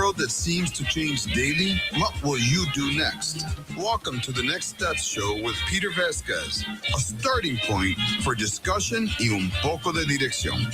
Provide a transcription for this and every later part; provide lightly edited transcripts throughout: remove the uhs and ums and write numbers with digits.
world that seems to change daily, what will you do next? Welcome to the Next Steps Show with Peter Vasquez, a starting point for discussion y un poco de dirección.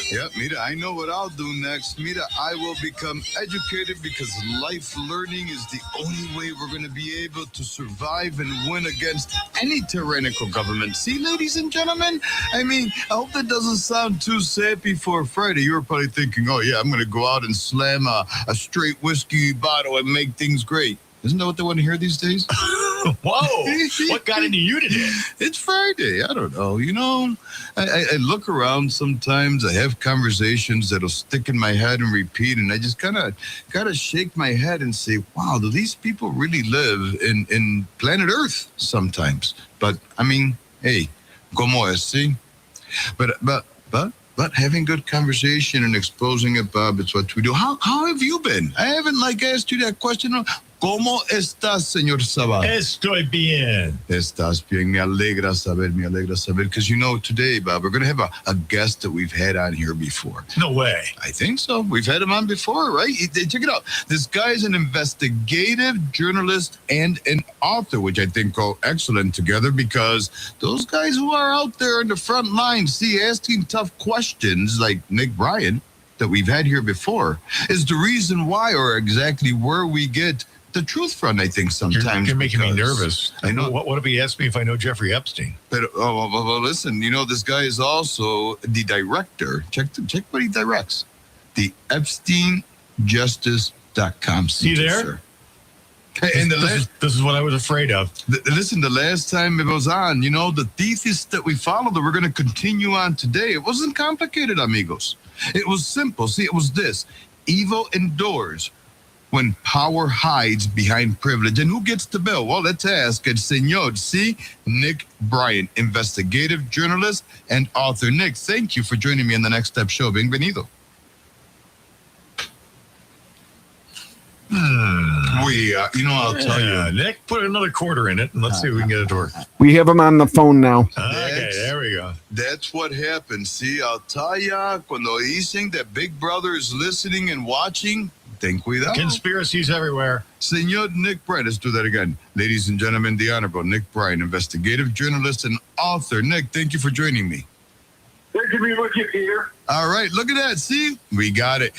Yeah, mira, I know what I'll do next. Mira, I will become educated because life learning is the only way we're going to be able to survive and win against any tyrannical government. See, ladies and gentlemen, I mean, I hope that doesn't sound too sappy for Friday. You were probably thinking, oh, yeah, I'm going to go out and slam a straight whiskey bottle and make things great. Isn't that what they want to hear these days? Whoa! What got into you today? It's Friday. I don't know. You know, I look around sometimes. I have conversations that'll stick in my head and repeat, and I just kind of gotta shake my head and say, "Wow, do these people really live in planet Earth?" Sometimes, but I mean, hey, como es, see? But having good conversation and exposing it, Bob, it's what we do. How have you been? I haven't asked you that question. ¿Cómo estás, señor Sabah? Estoy bien. Estás bien. Me alegra saber. Because you know, today, Bob, we're going to have a guest that we've had on here before. No way. I think so. We've had him on before, right? Check it out. This guy's an investigative journalist and an author, which I think go excellent together because those guys who are out there in the front line, asking tough questions like Nick Bryant that we've had here before is the reason why or exactly where we get the truth from, I think, sometimes. You're making me nervous. I know. What if he asked me if I know Jeffrey Epstein? But well, listen, you know, this guy is also the director. Check what he directs. The EpsteinJustice.com. See there? Sir. And this is what I was afraid of. Listen, the last time it was on, you know, the thesis that we followed that we're going to continue on today, it wasn't complicated, amigos. It was simple. See, it was this. Evil endures when power hides behind privilege. And who gets the bill? Well, let's ask it. Señor, Nick Bryant, investigative journalist and author. Nick, thank you for joining me on the Next Step Show. Bienvenido. I'll tell you. Nick, put another quarter in it and let's see if we can get it to work. We have him on the phone now. Okay, there we go. That's what happens. See, I'll tell ya, cuando dicen that Big Brother is listening and watching, ten cuidado. Conspiracies everywhere. Senor Nick Bryant, let's do that again. Ladies and gentlemen, the Honorable Nick Bryant, investigative journalist and author. Nick, thank you for joining me. Great to be with you, Peter. All right, look at that. See, we got it.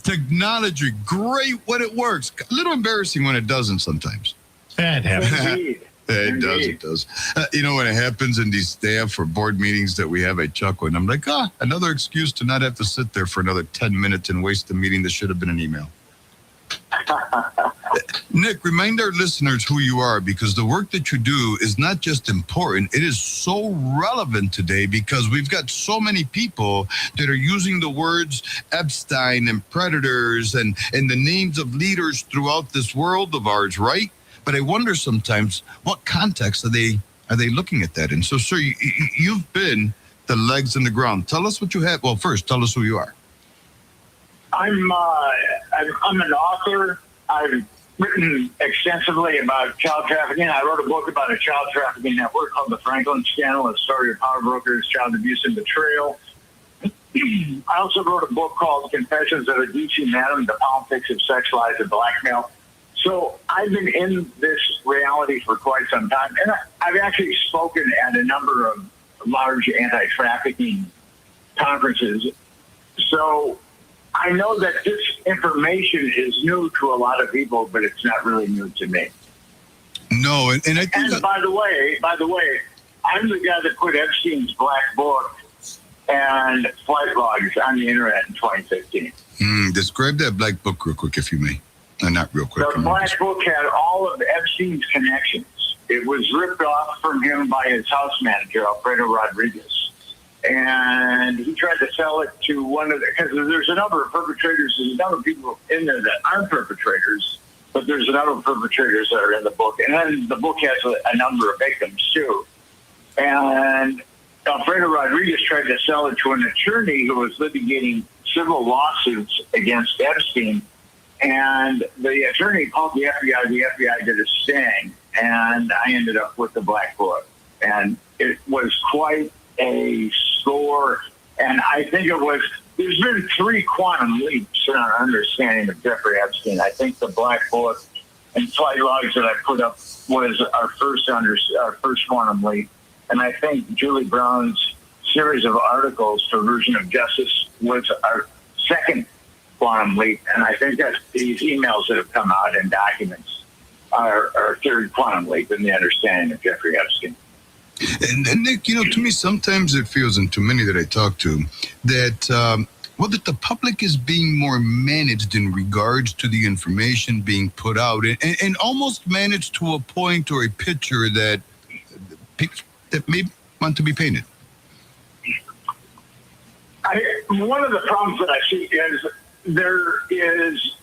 Technology, great when it works. A little embarrassing when it doesn't sometimes. That happens. Indeed. It does. You know, when it happens in these staff or board meetings that we have, I chuckle and I'm like, another excuse to not have to sit there for another 10 minutes and waste the meeting that should have been an email. Nick, remind our listeners who you are because the work that you do is not just important, it is so relevant today because we've got so many people that are using the words Epstein and predators and the names of leaders throughout this world of ours, right? But I wonder sometimes what context are they looking at that in? So, sir, you've been the legs in the ground. Tell us what you have. Well, first, tell us who you are. I'm an author. I've written extensively about child trafficking. I wrote a book about a child trafficking network called The Franklin Scandal, a story of power brokers, child abuse, and betrayal. I also wrote a book called Confessions of a DC Madam, The Politics of Sex, Lies, and Blackmail. So I've been in this reality for quite some time. And I've actually spoken at a number of large anti-trafficking conferences. So I know that this information is new to a lot of people, but it's not really new to me. No, and I think. And by the way, I'm the guy that put Epstein's Black Book and flight logs on the internet in 2015. Describe that Black Book real quick, if you may. Not real quick. The Black Book had all of Epstein's connections. It was ripped off from him by his house manager, Alfredo Rodriguez. And he tried to sell it to one of the, because there's a number of perpetrators, there's a number of people in there that aren't perpetrators, but there's a number of perpetrators that are in the book. And then the book has a number of victims too. And Alfredo Rodriguez tried to sell it to an attorney who was litigating civil lawsuits against Epstein. And the attorney called the FBI. The FBI did a sting, and I ended up with the Black Book. And it was quite a score. And I think it was there's been 3 quantum leaps in our understanding of Jeffrey Epstein. I think the Black Book and flight logs that I put up was our first quantum leap. And I think Julie Brown's series of articles for Version of Justice was our second quantum leap. And I think that these emails that have come out and documents are our third quantum leap in the understanding of Jeffrey Epstein. And Nick, to me, sometimes it feels, and to many that I talk to, that that the public is being more managed in regards to the information being put out, and almost managed to a point or a picture that may want to be painted. One of the problems that I see is there is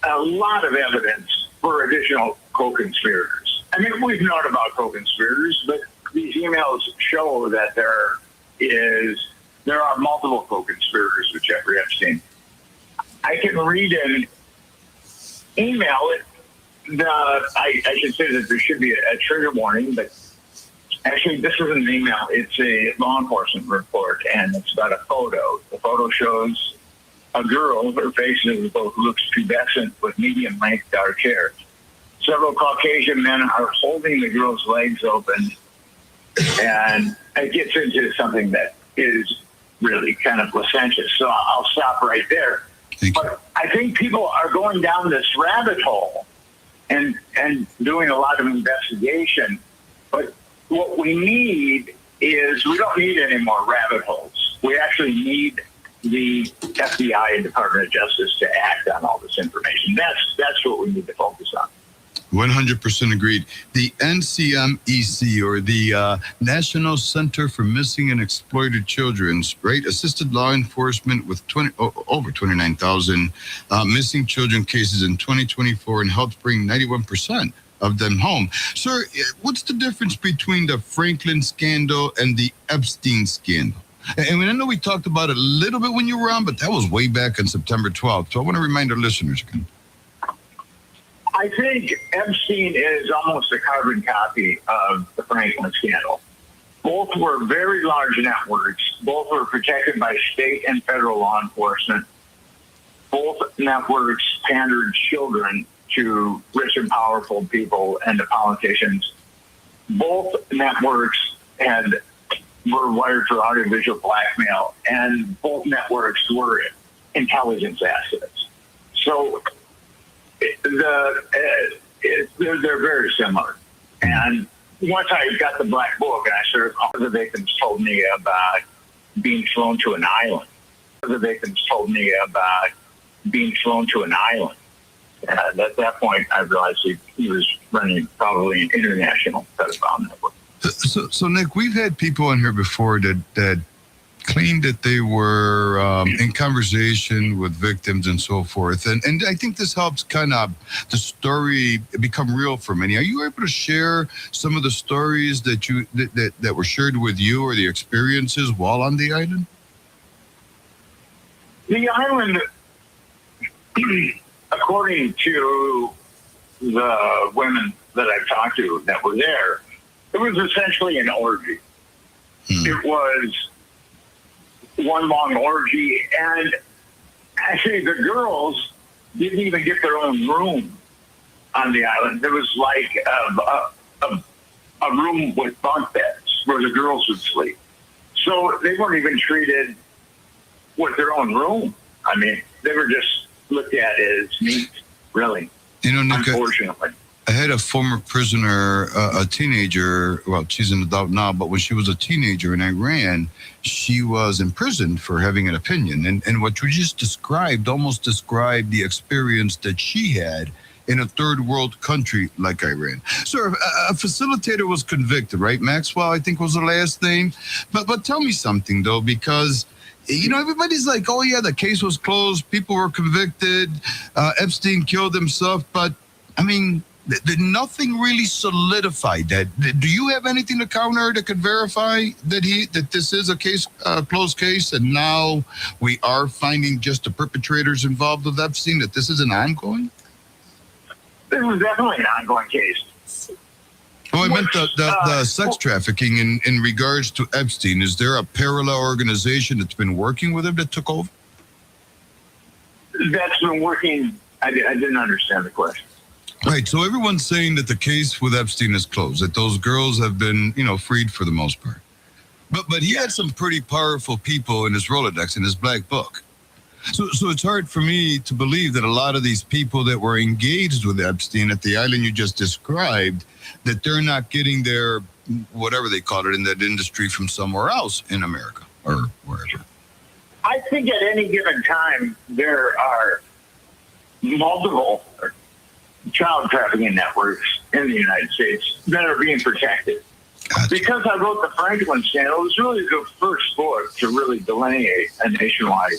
a lot of evidence for additional co-conspirators. I mean, we've known about co-conspirators, but these emails show that there are multiple co-conspirators with Jeffrey Epstein. I can read an email. I should say that there should be a trigger warning, but actually this isn't an email. It's a law enforcement report, and it's about a photo. The photo shows a girl. Her face looks pubescent with medium-length dark hair. Several Caucasian men are holding the girl's legs open, and it gets into something that is really kind of licentious. So I'll stop right there. But I think people are going down this rabbit hole and doing a lot of investigation. But what we need is, we don't need any more rabbit holes. We actually need the FBI and Department of Justice to act on all this information. That's what we need to focus on. 100% agreed. The NCMEC, or the National Center for Missing and Exploited Children, right, assisted law enforcement with over 29,000 missing children cases in 2024 and helped bring 91% of them home. Sir, what's the difference between the Franklin scandal and the Epstein scandal? And I know we talked about it a little bit when you were on, but that was way back on September 12th. So I want to remind our listeners again. I think Epstein is almost a carbon copy of the Franklin scandal. Both were very large networks. Both were protected by state and federal law enforcement. Both networks pandered children to rich and powerful people and to politicians. Both networks were wired for audiovisual blackmail, and both networks were intelligence assets. So they're very similar. And once I got the Black Book and I started calling, the victims told me about being flown to an island. The victims told me about being flown to an island. And at that point, I realized he was running probably an international pedophile network. So Nick, we've had people on here before that claimed that they were in conversation with victims and so forth. And I think this helps kind of the story become real for many. Are you able to share some of the stories that were shared with you, or the experiences while on the island? The island, according to the women that I've talked to that were there, it was essentially an orgy. It was one long orgy, and actually the girls didn't even get their own room on the island. There was like a room with bunk beds where the girls would sleep. So they weren't even treated with their own room. I mean, they were just looked at as meat, really. Nick, unfortunately. I had a former prisoner, a teenager. Well, she's an adult now, but when she was a teenager in Iran, she was imprisoned for having an opinion. And what you just described almost described the experience that she had in a third world country like Iran. Sir, a facilitator was convicted, right? Maxwell, I think, was the last name. But tell me something, though, because everybody's like, oh, yeah, the case was closed. People were convicted. Epstein killed himself. But, I mean, nothing really solidified that. Do you have anything to counter that could verify that this is a case, closed case, and now we are finding just the perpetrators involved with Epstein, that this is an ongoing? This is definitely an ongoing case. Oh, I meant the sex trafficking in regards to Epstein. Is there a parallel organization that's been working with him that took over? That's been working. I didn't understand the question. Right. So everyone's saying that the case with Epstein is closed, that those girls have been, freed for the most part. But he had some pretty powerful people in his Rolodex, in his black book. So it's hard for me to believe that a lot of these people that were engaged with Epstein at the island you just described, that they're not getting their, whatever they call it in that industry, from somewhere else in America or wherever. I think at any given time, there are multiple child trafficking networks in the United States that are being protected. Gotcha. Because I wrote the Franklin scandal, it was really the first book to really delineate a nationwide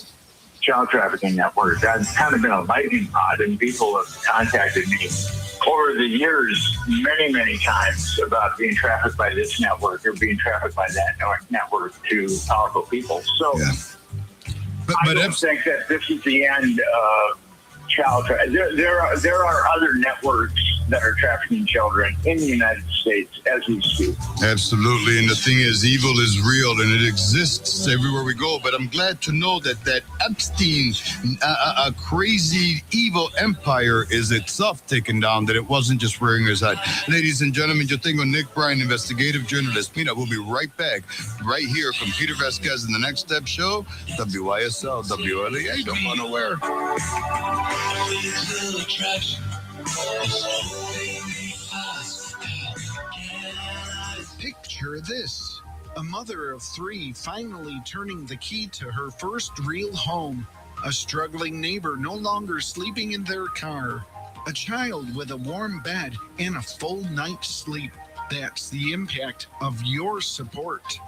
child trafficking network. I've kind of been a lightning rod, and people have contacted me over the years many, many times about being trafficked by this network or being trafficked by that network to powerful people. So I don't think that this is the end of child trafficking. There are other networks that are trafficking children in the United States as we speak. Absolutely. And the thing is, evil is real and it exists everywhere we go. But I'm glad to know that Epstein, a crazy evil empire, is itself taken down, that it wasn't just rearing his head. Ladies and gentlemen, you're thinking with Nick Bryant, investigative journalist. Mina, we'll be right back, right here from Peter Vasquez in the Next Step Show, WYSL, WLEA. Don't go nowhere. Picture this. A mother of 3 finally turning the key to her first real home. A struggling neighbor no longer sleeping in their car. A child with a warm bed and a full night's sleep. That's the impact of your support.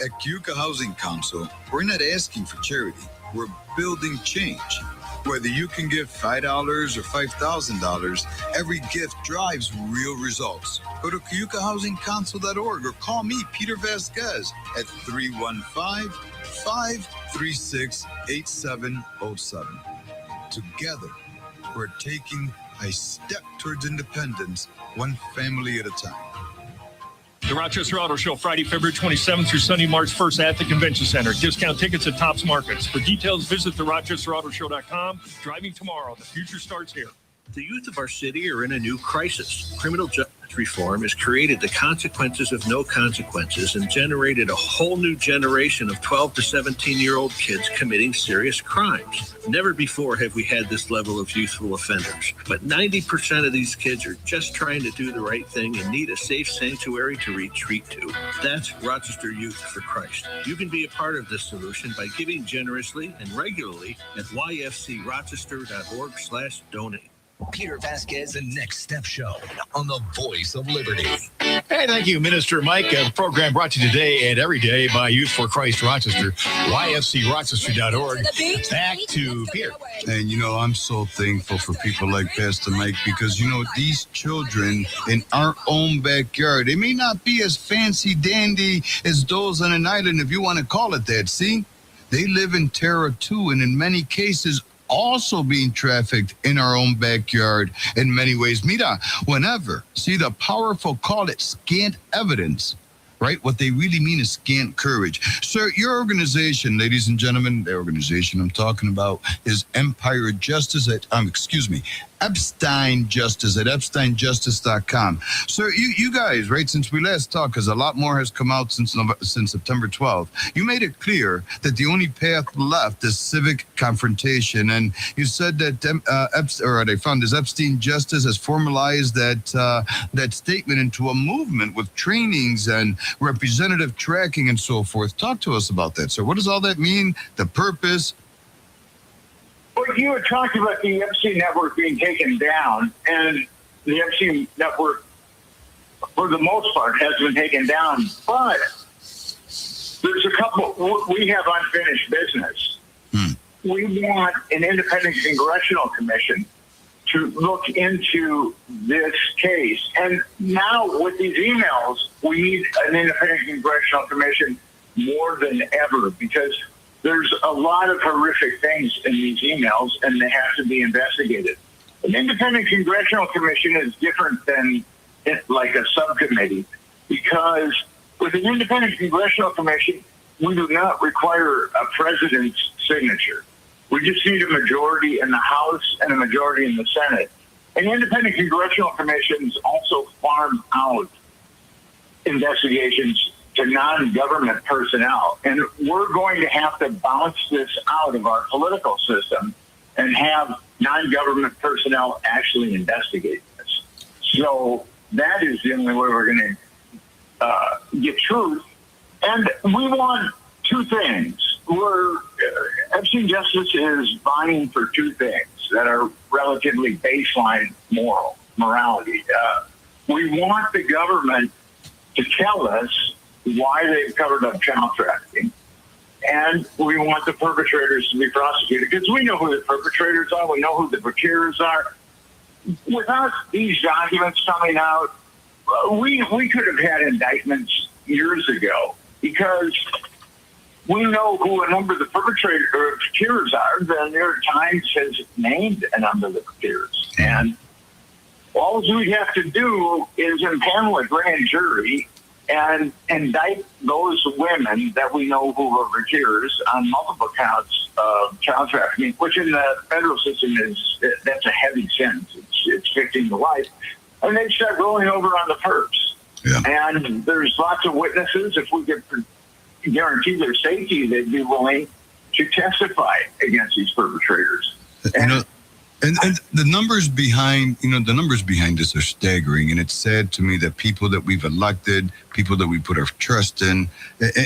At Cayuga Housing Council, we're not asking for charity. We're building change. Whether you can give $5 or $5,000, every gift drives real results. Go to CayugaHousingCouncil.org or call me, Peter Vasquez, at 315-536-8707. Together, we're taking a step towards independence, one family at a time. The Rochester Auto Show, Friday, February 27th through Sunday, March 1st at the Convention Center. Discount tickets at Tops Markets. For details, visit therochesterautoshow.com. Driving tomorrow. The future starts here. The youth of our city are in a new crisis. Criminal justice reform has created the consequences of no consequences and generated a whole new generation of 12 to 17-year-old kids committing serious crimes. Never before have we had this level of youthful offenders. But 90% of these kids are just trying to do the right thing and need a safe sanctuary to retreat to. That's Rochester Youth for Christ. You can be a part of this solution by giving generously and regularly at yfcrochester.org/donate. Peter Vasquez and Next Step Show on the Voice of Liberty. Hey, thank you, Minister Mike. The program brought to you today and every day by Youth for Christ Rochester, yfcrochester.org. Back to Peter. And, I'm so thankful for people like Pastor Mike because, these children in our own backyard, they may not be as fancy dandy as those on an island, if you want to call it that. See, they live in terror too, and in many cases, also being trafficked in our own backyard in many ways. Mira, whenever, see the powerful call it scant evidence, right? What they really mean is scant courage. Sir, your organization, ladies and gentlemen, the organization I'm talking about is Empire Justice at, Epstein Justice at EpsteinJustice.com. Sir, you guys, right, since we last talked, because a lot more has come out since September 12th, you made it clear that the only path left is civic confrontation. And you said that, they found this Epstein Justice has formalized that statement into a movement with trainings and representative tracking and so forth. Talk to us about that, sir. What does all that mean? The purpose? Well, you were talking about the Epstein network being taken down, and the Epstein network, for the most part, has been taken down. But there's a couple. We have unfinished business. We want an independent congressional commission to look into this case. And now with these emails, we need an independent congressional commission more than ever because there's a lot of horrific things in these emails, and they have to be investigated. An independent congressional commission is different than like a subcommittee, because with an independent congressional commission, we do not require a president's signature. We just need a majority in the House and a majority in the Senate. And independent congressional commissions also farm out investigations to non-government personnel. And we're going to have to bounce this out of our political system and have non-government personnel actually investigate this. So that is the only way we're going to get truth. And we want two things. Epstein Justice is vying for two things that are relatively baseline morality. We want the government to tell us why they've covered up child trafficking, and we want the perpetrators to be prosecuted, because we know who the perpetrators are, we know who the procurers are. Without these documents coming out, we could have had indictments years ago, because we know who a number of the perpetrators or procurers are. The New York Times has named a number of the procurers. And all we have to do is impanel a grand jury and indict those women that we know who are procurers on multiple counts of child trafficking, which in the federal system that's a heavy sentence. It's 15 to life. And they start rolling over on the perps. Yeah. And there's lots of witnesses. If we could guarantee their safety, they'd be willing to testify against these perpetrators. And the numbers behind this are staggering. And it's sad to me that people that we've elected, people that we put our trust in,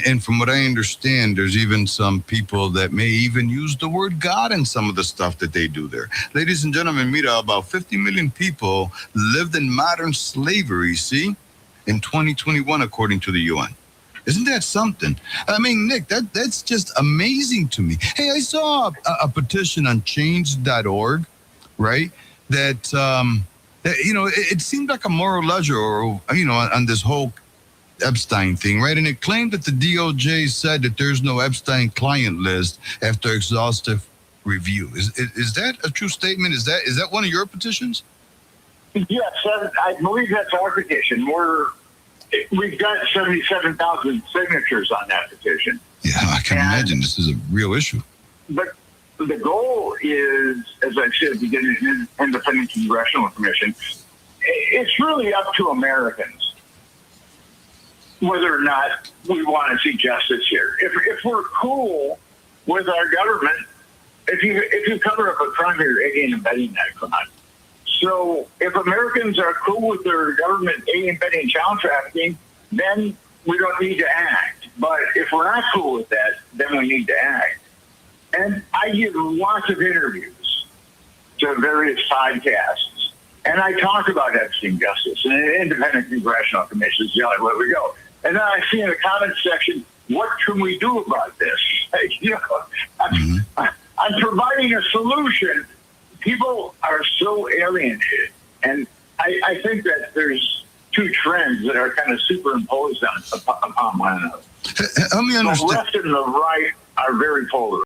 and from what I understand, there's even some people that may even use the word God in some of the stuff that they do there. Ladies and gentlemen, Mira, about 50 million people lived in modern slavery, see, in 2021, according to the UN. Isn't that something? I mean, Nick, that's just amazing to me. Hey, I saw a petition on change.org, right? That it seemed like a moral ledger, or on this whole Epstein thing, right? And it claimed that the DOJ said that there's no Epstein client list after exhaustive review. Is that a true statement? Is that one of your petitions? Yes, I believe that's our petition. We've got 77,000 signatures on that petition. Yeah, I can imagine this is a real issue. But the goal is, as I said, to get an independent congressional commission. It's really up to Americans whether or not we want to see justice here. If we're cool with our government, if you cover up a crime, you're aiding and abetting that crime. So if Americans are cool with their government aiding and abetting child trafficking, then we don't need to act. But if we're not cool with that, then we need to act. And I give lots of interviews to various podcasts, and I talk about Epstein Justice and independent congressional commissions, the only way we go. And then I see in the comments section, what can we do about this? I'm providing a solution. People are so alienated, and I think that there's two trends that are kind of superimposed upon one another. Help me understand. The left and the right are very polarized.